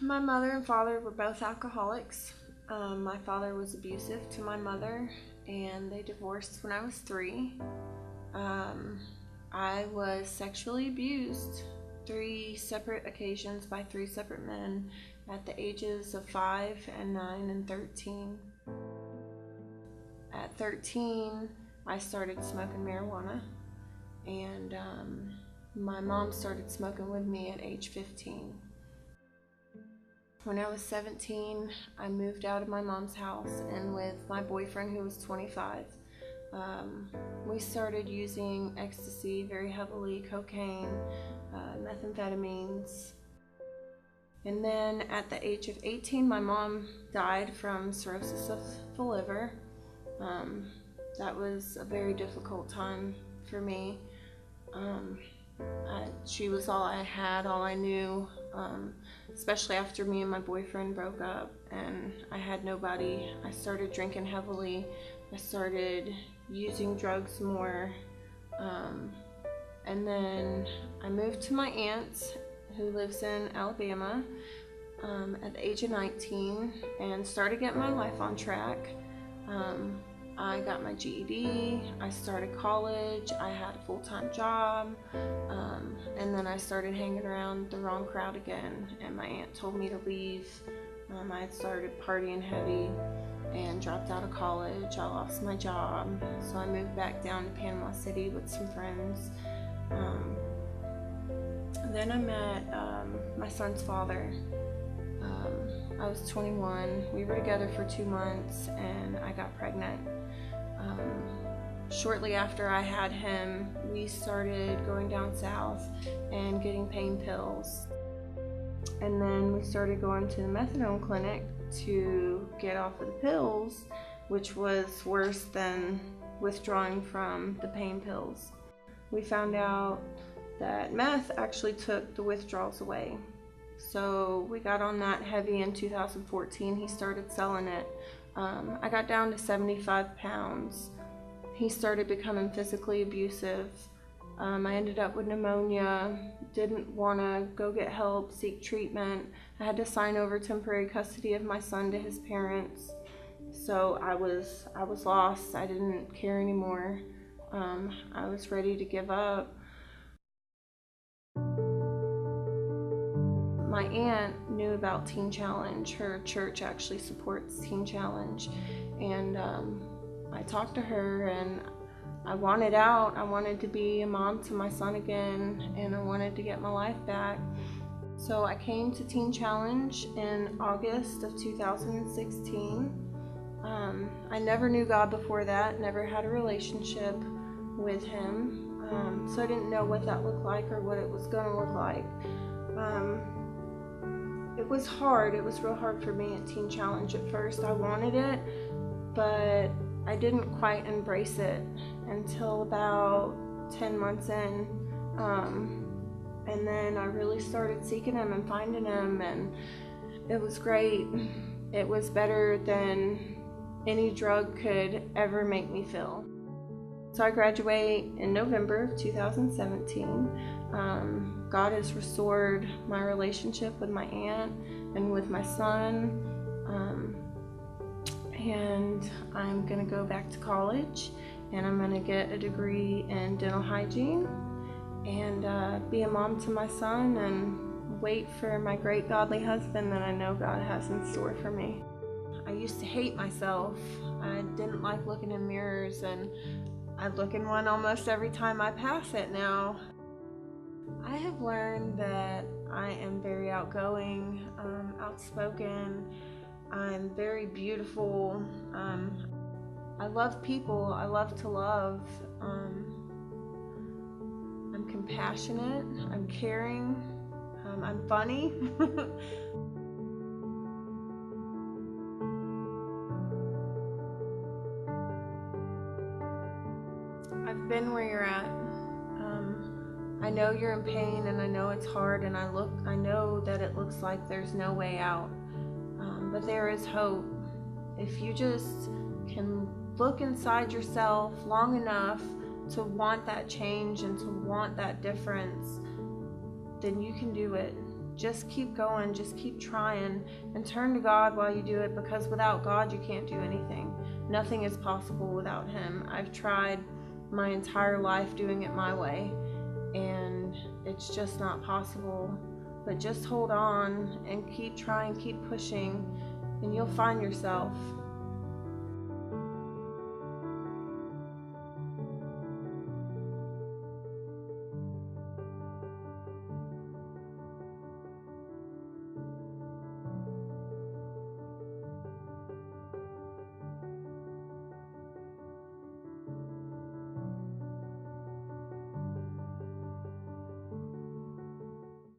My mother and father were both alcoholics. My father was abusive to my mother, and they divorced when I was 3. Um, I was sexually abused 3 separate occasions by 3 separate men at the ages of 5 and 9 and 13. At 13, I started smoking marijuana, and my mom started smoking with me at age 15. When I was 17, I moved out of my mom's house, and with my boyfriend, who was 25, we started using ecstasy very heavily, cocaine, methamphetamines. And then at the age of 18, my mom died from cirrhosis of the liver. That was a very difficult time for me. She was all I had, all I knew, especially after me and my boyfriend broke up and I had nobody. I started drinking heavily. I started using drugs more. And then I moved to my aunt, who lives in Alabama, at the age of 19, and started getting my life on track. I got my GED, I started college, I had a full-time job, and then I started hanging around the wrong crowd again, and my aunt told me to leave. I had started partying heavy and dropped out of college. I lost my job, so I moved back down to Panama City with some friends. Then I met my son's father. I was 21. We were together for 2 months and I got pregnant. Shortly after I had him, we started going down south and getting pain pills. And then we started going to the methadone clinic to get off of the pills, which was worse than withdrawing from the pain pills. We found out that meth actually took the withdrawals away. So we got on that heavy in 2014. He started selling it. I got down to 75 pounds. He started becoming physically abusive. I ended up with pneumonia, didn't want to go get help, seek treatment. I had to sign over temporary custody of my son to his parents. So I was lost. I didn't care anymore. I was ready to give up. My aunt knew about Teen Challenge. Her church actually supports Teen Challenge, and I talked to her, and I wanted out. I wanted to be a mom to my son again, and I wanted to get my life back. So I came to Teen Challenge in August of 2016. I never knew God before that, never had a relationship with Him, so I didn't know what that looked like or what it was going to look like. It was hard. It was real hard for me at Teen Challenge at first. I wanted it, but I didn't quite embrace it until about 10 months in. And then I really started seeking Him and finding Him, and it was great. It was better than any drug could ever make me feel. So I graduate in November of 2017. God has restored my relationship with my aunt and with my son. And I'm gonna go back to college, and I'm gonna get a degree in dental hygiene and be a mom to my son and wait for my great godly husband that I know God has in store for me. I used to hate myself. I didn't like looking in mirrors, and I look in one almost every time I pass it now. I have learned that I am very outgoing, outspoken. I'm very beautiful. I love people. I love to love. I'm compassionate. I'm caring. I'm funny. I've been where you're at. I know you're in pain, and I know it's hard, and I know that it looks like there's no way out. But there is hope. If you just can look inside yourself long enough to want that change and to want that difference, then you can do it. just keep going, just keep trying, and turn to God while you do it, because without God you can't do anything. Nothing is possible without Him. I've tried my entire life doing it my way, and it's just not possible. But just hold on and keep trying, keep pushing, and you'll find yourself.